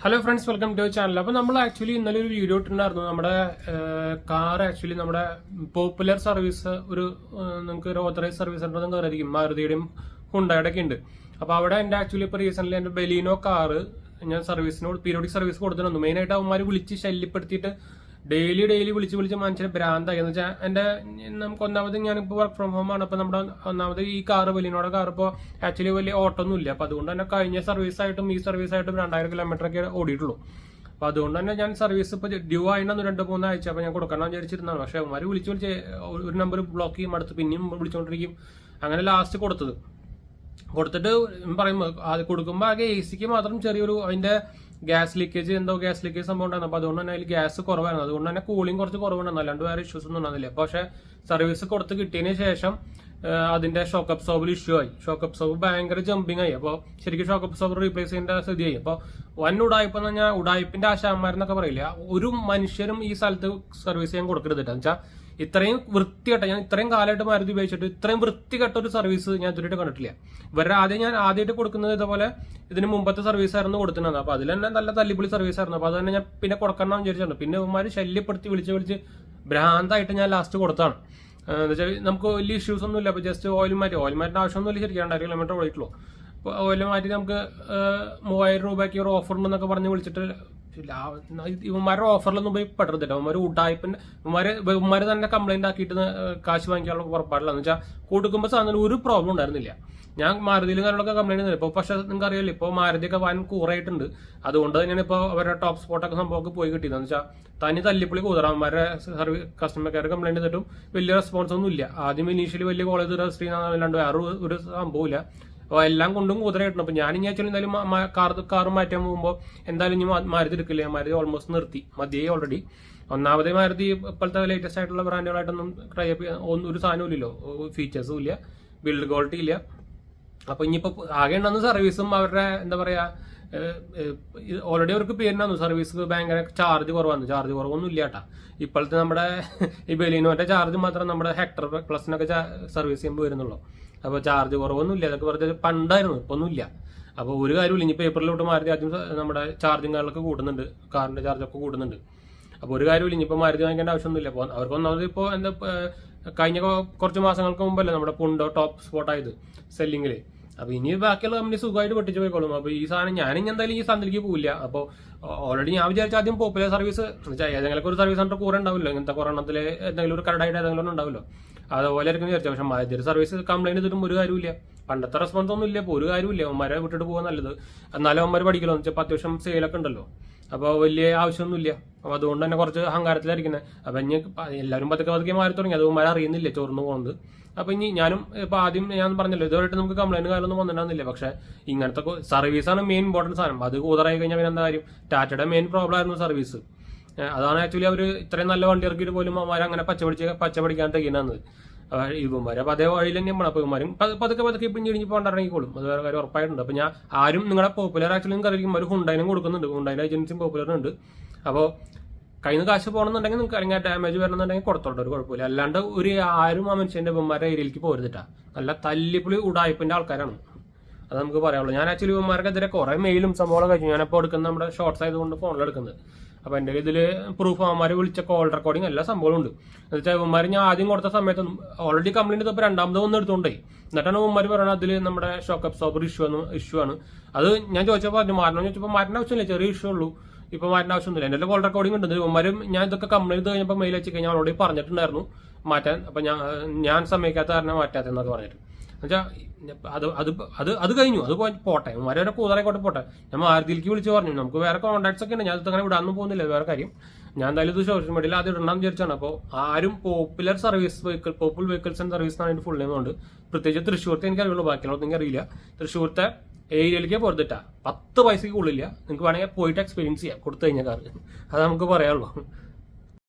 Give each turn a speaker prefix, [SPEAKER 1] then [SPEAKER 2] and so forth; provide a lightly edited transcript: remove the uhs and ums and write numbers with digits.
[SPEAKER 1] Hello friends, welcome to channel. അപ്പോൾ നമ്മൾ actually ഇന്നലെ ഒരു വീഡിയോ ഇട്ടിട്ടുണ്ടായിരുന്നു. നമ്മുടെ കാർ ആക്ച്വലി നമ്മുടെ പോപ്പുലർ സർവീസ് നിങ്ങൾക്ക് ഒരു ഓതറൈസ് സർവീസ് സെന്റർ എന്ന് കയറിയിരിക്കും. മാരുതിയുടെയും ഹുണ്ടായുടെ ഒക്കെ ഉണ്ട്. അപ്പോൾ അവിടെ എൻ്റെ ആക്ച്വലി ഇപ്പോൾ റീസെന്റ് എൻ്റെ ബെലീനോ കാറ് ഞാൻ സർവീസിനോട് പീരിയോഡിക് സർവീസ് കൊടുത്തിട്ടുണ്ട്. മെയിനായിട്ട് അവന്മാർ വിളിച്ച് ശല്യപ്പെടുത്തിയിട്ട് ഡെയിലി വിളിച്ച് മനുഷ്യനെ ഭ്രാന്തായി. എന്ന് വെച്ചാൽ എൻ്റെ നമുക്ക് ഒന്നാമത് ഞാനിപ്പോൾ വർക്ക് ഫ്രം ഹോം ആണ്. അപ്പോൾ നമ്മുടെ ഒന്നാമത് ഈ കാറ് ബെലീനോടെ കാർ ഇപ്പോൾ ആക്ച്വലി വലിയ ഓട്ടമൊന്നും ഇല്ല. അപ്പോൾ അതുകൊണ്ട് തന്നെ കഴിഞ്ഞ സർവീസായിട്ടും ഈ സർവീസായിട്ടും 2000 കിലോമീറ്ററൊക്കെ ഓടിയിട്ടുള്ളൂ. അപ്പോൾ അതുകൊണ്ട് തന്നെ ഞാൻ സർവീസ് ഇപ്പോൾ ഡ്യൂ ആയിരുന്നു 2-3 ആഴ്ച. അപ്പോൾ ഞാൻ കൊടുക്കണം വിചാരിച്ചിരുന്നതാണ്. പക്ഷേ അവന്മാർ വിളിച്ച് ഒരു നമ്പർ ബ്ലോക്ക് ചെയ്യും, അടുത്ത് പിന്നെയും വിളിച്ചുകൊണ്ടിരിക്കും. അങ്ങനെ ലാസ്റ്റ് കൊടുത്തിട്ട് പറയുമ്പോൾ അത് കൊടുക്കുമ്പോൾ ആകെ എ സിക്ക് മാത്രം ചെറിയൊരു അതിന്റെ ഗ്യാസ് ലീക്കേജ് സംഭവം ഉണ്ടായിരുന്നു. അപ്പോൾ അതുകൊണ്ട് തന്നെ അതിൽ ഗ്യാസ് കുറവായിരുന്നു. അതുകൊണ്ട് തന്നെ കൂളിംഗ് കുറച്ച് കുറവുണ്ടായിരുന്നു. അല്ലാണ്ട് വേറെ ഇഷ്യൂസ് ഒന്നും ഉണ്ടായിരുന്നില്ല. പക്ഷേ സർവീസ് കൊടുത്ത് കിട്ടിയതിന് ശേഷം അതിന്റെ ഷോക്ക് അബ്സോർബർ ഇഷ്യൂ ആയി. ഷോക്ക് അബ്സോർബർ ഭയങ്കര ജമ്പിങ് ആയി. അപ്പോൾ ശരിക്കും ഷോക്ക് അബ്സോർബർ റീപ്ലേസ് ചെയ്യേണ്ട സ്ഥിതിയായി. അപ്പോൾ വൻ ഉടായ്പെന്ന് പറഞ്ഞാൽ ഉടായ്പിന്റെ ആശാന്മാരെന്നൊക്കെ പറയില്ല, ഒരു മനുഷ്യരും ഈ സ്ഥലത്ത് സർവീസ് ചെയ്യാൻ കൊടുക്കരുത്. വെച്ചാൽ ഇത്രയും വൃത്തികെട്ട, ഞാൻ ഇത്രയും കാലമായിട്ട് മാരുതി ഉപയോഗിച്ചിട്ട് ഇത്രയും വൃത്തികെട്ട ഒരു സർവീസ് ഞാൻ ഇതുവരെയായിട്ട് കണ്ടിട്ടില്ല. ഞാൻ ആദ്യമായിട്ട് കൊടുക്കുന്നത് ഇതുപോലെ ഇതിന് മുമ്പത്തെ സർവീസ് ആയിരുന്നു കൊടുത്തിരുന്നത്. അപ്പൊ അതിൽ തന്നെ നല്ല തല്ലിപ്പൊളി സർവീസ് ആയിരുന്നു. അപ്പൊ അത് തന്നെ ഞാൻ പിന്നെ കൊടുക്കണം വിചാരിച്ചിട്ടുണ്ട്. പിന്നെ ഇവന്മാര് ശല്യപ്പെടുത്തി വിളിച്ച് ഭ്രാന്തായിട്ട് ഞാൻ ലാസ്റ്റ് കൊടുത്താണ്. എന്താ വെച്ചാൽ നമുക്ക് വലിയ ഇഷ്യൂസ് ഒന്നും ഇല്ല. അപ്പൊ ജസ്റ്റ് ഓയിൽ മാറ്റിന്റെ ആവശ്യമൊന്നുമില്ല. ശരിക്കും 2000 കിലോമീറ്റർ ഓടിയിട്ടുള്ളൂ. അപ്പോൾ ഓയിൽ മാറ്റി നമുക്ക് 3000 രൂപയ്ക്ക് ഒരു ഓഫർ ഉണ്ടെന്നൊക്കെ പറഞ്ഞ് വിളിച്ചിട്ട് ഇവന്മാരുടെ ഓഫറിലൊന്നും പോയി പെടരുത്. ഇവന്മാർ ഉടായ്പിന്റെ ഇവന്മാര് തന്നെ കംപ്ലൈന്റ് ആക്കിയിട്ട് കാശ് വാങ്ങിക്കാനുള്ള പുറപ്പാടില്ല. എന്ന് വെച്ചാൽ കൊടുക്കുമ്പോൾ സാധനം ഒരു പ്രോബ്ലം ഉണ്ടായിരുന്നില്ല. ഞാൻ മാരുതിയിലും കാര്യങ്ങളൊക്കെ കംപ്ലൈന്റ് ചെയ്തില്ല. ഇപ്പോൾ പക്ഷെ നിങ്ങൾക്ക് അറിയാലോ, ഇപ്പോൾ മാരുതിയൊക്കെ വൻ കൂറായിട്ടുണ്ട്. അതുകൊണ്ട് തന്നെയാണ് ഇപ്പോൾ അവരുടെ ടോപ്പ് സ്പോട്ടൊക്കെ സംഭവമൊക്കെ പോയി കിട്ടിയത്. എന്ന് വെച്ചാൽ തനി തല്ലിപ്പൊളി കൂതറന്മാരുടെ സർവീസ് കസ്റ്റമർ കെയർ കംപ്ലൈന്റ് ചെയ്തിട്ടും വലിയ റെസ്പോൺസ് ഒന്നും ഇല്ല. ആദ്യം ഇനീഷ്യലി വലിയ കോളേജ് രജിസ്റ്റർ ചെയ്യുന്നല്ലാണ്ട് വേറെ ഒരു സംഭവമില്ല. അപ്പോൾ എല്ലാം കൊണ്ടും കുതിരയായിട്ടുണ്ട്. അപ്പോൾ ഞാൻ ഇനി ആക്ച്വലി എന്തായാലും കാർ മാറ്റാൻ പോകുമ്പോൾ എന്തായാലും ഇനി മാരുതി എടുക്കില്ല. മാരുതി ഓൾമോസ്റ്റ് നിർത്തി മതിയായി ഓൾറെഡി. ഒന്നാമതേ മാരുതി ഇപ്പോഴത്തെ ലേറ്റസ്റ്റ് ആയിട്ടുള്ള ബ്രാൻഡുകളായിട്ടൊന്നും ട്രൈ ഒരു സാധനവും ഇല്ലല്ലോ, ഫീച്ചേഴ്സും ഇല്ല, ബിൽഡ് ക്വാളിറ്റി ഇല്ല. അപ്പൊ ഇനിയിപ്പോ ആകെ ഉണ്ടെന്ന് സർവീസും അവരുടെ എന്താ പറയാ ഓൾറെഡി അവർക്ക് പേരിനാന്നു സർവീസ് ഭയങ്കര ചാർജ് കുറവൊന്നും ഇല്ല കേട്ടാ. ഇപ്പോഴത്തെ നമ്മുടെ ഈ ബെലീനോന്റെ ചാർജ് മാത്രം നമ്മുടെ ഹെക്ടർ പ്ലസിനൊക്കെ സർവീസ് ചെയ്യുമ്പോൾ വരുന്നുള്ളൂ. അപ്പൊ ചാർജ് കുറവൊന്നും ഇല്ല. അതൊക്കെ പറഞ്ഞ പണ്ടായിരുന്നു, ഇപ്പൊ ഒന്നും ഇല്ല. അപ്പൊ ഒരു കാര്യമില്ല. ഇനി പേപ്പറിലോട്ട് മാരുതി ആദ്യം നമ്മുടെ ചാർജിങ് കാര്യങ്ങളൊക്കെ കൂടുന്നുണ്ട്, കാറിന്റെ ചാർജൊക്കെ കൂടുന്നുണ്ട്. അപ്പൊ ഒരു കാര്യമില്ല. ഇനിയിപ്പോ മാരുതി വാങ്ങിക്കേണ്ട ആവശ്യമൊന്നുമില്ല. അപ്പൊ അവർക്ക് ഒന്നാമത് ഇപ്പൊ എന്താ കഴിഞ്ഞ കുറച്ച് മാസങ്ങൾക്ക് മുമ്പല്ലേ നമ്മുടെ പുണ്ടോ ടോപ്പ് സ്പോട്ട് ആയത് സെല്ലിങ്ങില്. അപ്പൊ ഇനി ബാക്കിയുള്ള കമ്പനി സുഖമായിട്ട് പൊട്ടിച്ചു പോയിക്കോളും. അപ്പൊ ഈ സാധനം ഞാനിനി എന്തായാലും ഈ സാധനത്തിലേക്ക് പോവില്ല. അപ്പോൾ ഓൾറെഡി ഞാൻ വിചാരിച്ച ആദ്യം പോപ്പുലർ സർവീസ് ഏതെങ്കിലും ഒരു സർവീസ് സെന്റർ കൂടെ ഉണ്ടാവില്ലോ, ഇങ്ങനത്തെ കൊറോണത്തില് എന്തെങ്കിലും ഒരു കരടായിട്ട് ഏതെങ്കിലും ഉണ്ടാവില്ലോ, അതുപോലെ ആയിരിക്കും വിചാരിച്ചത്. പക്ഷെ മാരുതി സർവീസ് കംപ്ലൈന്റ് ചെയ്തിട്ടും ഒരു കാര്യമില്ല. പണ്ടത്തെ റെസ്പോൺസ് ഒന്നും ഇല്ല. ഇപ്പോൾ ഒരു കാര്യമില്ല. അവന്മാരെ വിട്ടിട്ട് പോകാൻ നല്ലത്. എന്നാലും അവന്മാർ പഠിക്കലോ എന്ന് വെച്ചാൽ അത്യാവശ്യം സെയിലൊക്കെ ഉണ്ടല്ലോ. അപ്പോൾ വലിയ ആവശ്യമൊന്നുമില്ല. അപ്പോൾ അതുകൊണ്ട് തന്നെ കുറച്ച് അഹങ്കാരത്തിലായിരിക്കുന്നത്. അപ്പം ഇനി എല്ലാവരും പതുക്കെ മാറി തുടങ്ങി. അത് അവന്മാരെ അറിയുന്നില്ല ചോർന്നു പോകുന്നത്. അപ്പൊ ഇനി ഞാനും ഇപ്പൊ ആദ്യം ഞാൻ പറഞ്ഞല്ലോ, ഇതുവരെയായിട്ട് നമുക്ക് കംപ്ലൈന്റ് കാര്യമൊന്നും വന്നിട്ടുണ്ടാകുന്നില്ല. പക്ഷെ ഇങ്ങനത്തെ സർവീസാണ് മെയിൻ ഇമ്പോർട്ടൻറ്റ് സാധനം. അത് കൂതറായി കഴിഞ്ഞാൽ പിന്നെ എന്താ കാര്യം? ടാറ്റയുടെ മെയിൻ പ്രോബ്ലം ആയിരുന്നു സർവീസ്. അതാണ് ആക്ച്വലി അവർ ഇത്രയും നല്ല വണ്ടി ഇറക്കിയിട്ട് പോലും അവന്മാർ അങ്ങനെ പച്ചപിടിക്കാൻ തെയ്യുന്നത്. ഇവന്മാരെ അപ്പൊ അതേ വഴിയിൽ തന്നെ പോകണം. അപ്പൊ ഇവന്മാരും പതുക്കെ ഇടിഞ്ഞ് പോകണ്ടിറങ്ങിക്കോളും. അത് വേറെ കാര്യം ഉറപ്പായിട്ടുണ്ട്. അപ്പൊ ഞാൻ ആരും നിങ്ങളുടെ പോപ്പുലർ ആക്ച്വലി നിങ്ങൾക്ക് അറിയിക്കും, ഒരു ഹുണ്ടായിനും കൊടുക്കുന്നുണ്ട്, ഹുണ്ടായിന്റെ ഏജൻസിയും പോപ്പുലറുണ്ട്. അപ്പോൾ കയ്യിൽ നിന്ന് കാശ് പോകണമെന്നുണ്ടെങ്കിൽ നിങ്ങൾക്ക് അല്ലെങ്കിൽ ഡാമേജ് വരണമെന്നുണ്ടെങ്കിൽ കൊടുത്തോട്ടെ, ഒരു കുഴപ്പമില്ല. അല്ലാണ്ട് ആരും ആ മനുഷ്യന്റെ ഇവന്മാരുടെ ഏരിയയിലേക്ക് പോരുതിട്ടാ. നല്ല തല്ലിപ്പുളി ഉടായ്പിന്റെ ആൾക്കാരാണ്, അത് നമുക്ക് പറയാനുള്ളൂ. ഞാൻ ആക്ച്വലി ഇവന്മാർക്കെതിരെ കുറെ മെയിലും സംഭവം കഴിഞ്ഞു. ഞാനിപ്പോൾ എടുക്കുന്നത് നമ്മുടെ ഷോർട്സ് ആയതുകൊണ്ട് ഫോണിലെടുക്കുന്നത്. അപ്പൊ എന്റെ ഇതില് പ്രൂഫ് അവന്മാരെ വിളിച്ച കോൾ റെക്കോർഡിംഗ് എല്ലാ സംഭവം ഉണ്ട്. എന്ന് വെച്ചാൽ ഇവന്മാർ ഞാൻ ആദ്യം കൊടുത്ത സമയത്തൊന്നും ഓൾറെഡി കംപ്ലൈന്റ് ചെയ്തപ്പോൾ രണ്ടാമത് ഒന്ന് എടുത്തോണ്ടേ, എന്നിട്ടാണ് ഇവന്മാർ പറയുന്നത് അതിൽ നമ്മുടെ ഷോക്ക് അബ്സോർബർ ഇഷ്യൂ ആണ്. അത് ഞാൻ ചോദിച്ചപ്പോൾ പറഞ്ഞു മാറ്റണം ചോദിച്ചപ്പോൾ മാറ്റേണ്ട ആവശ്യമില്ല, ചെറിയ ഇഷ്യൂ ഉള്ളൂ, ഇപ്പൊ മാറ്റേണ്ട ആവശ്യമൊന്നുമില്ല. എന്റെ കോൾ റെക്കോർഡിംഗ് ഉണ്ട്. ഇവന്മാരും ഞാൻ ഇതൊക്കെ കംപ്ലൈന്റ് കഴിഞ്ഞപ്പോൾ മെയിൽ വെച്ച് കഴിഞ്ഞാൽ അവളോട് പറഞ്ഞിട്ടുണ്ടായിരുന്നു മാറ്റാൻ. അപ്പൊ ഞാൻ സമ്മതിക്കാത്ത കാരണം മാറ്റാത്തെന്നൊക്കെ പറഞ്ഞിട്ട്. എന്നുവെച്ചാൽ അത് കഴിഞ്ഞു, അത് പോട്ടെ, വരെ കൂതറേക്കോട്ടെ പോട്ടെ. ഞാൻ മാരുതിയിലേക്ക് വിളിച്ച് പറഞ്ഞു നമുക്ക് വേറെ കോൺടാക്ട്സ് ഒക്കെ ഉണ്ട്, ഞാൻ അങ്ങനെ വിടാനൊന്നും പോകുന്നില്ല, വേറെ കാര്യം. ഞാൻ എന്തായാലും ഇത് സോഷ്യൽ മീഡിയയിൽ അത് ഇടണമെന്ന് വിചാരിച്ചാണ്. അപ്പോൾ ആരും പോപ്പുലർ വെഹിക്കിൾസ് ആൻഡ് സർവീസ് എന്നാണ് ഫുൾ നെയിം ഉണ്ട്. പ്രത്യേകിച്ച് തൃശ്ശൂരത്തെ എനിക്ക് അറിയുള്ളൂ, ബാക്കിയുള്ളതൊന്നും എനിക്ക് അറിയില്ല. തൃശ്ശൂരത്തെ ഏരിയയിലേക്ക് പോരുതിട്ടാ. 10 പൈസക്ക് ഉള്ളില്ല. നിങ്ങൾക്ക് വേണമെങ്കിൽ പോയിട്ട് എക്സ്പീരിയൻസ് ചെയ്യാം കൊടുത്തു കഴിഞ്ഞാൽ കാർ. അത് നമുക്ക് പറയാനുള്ളൂ.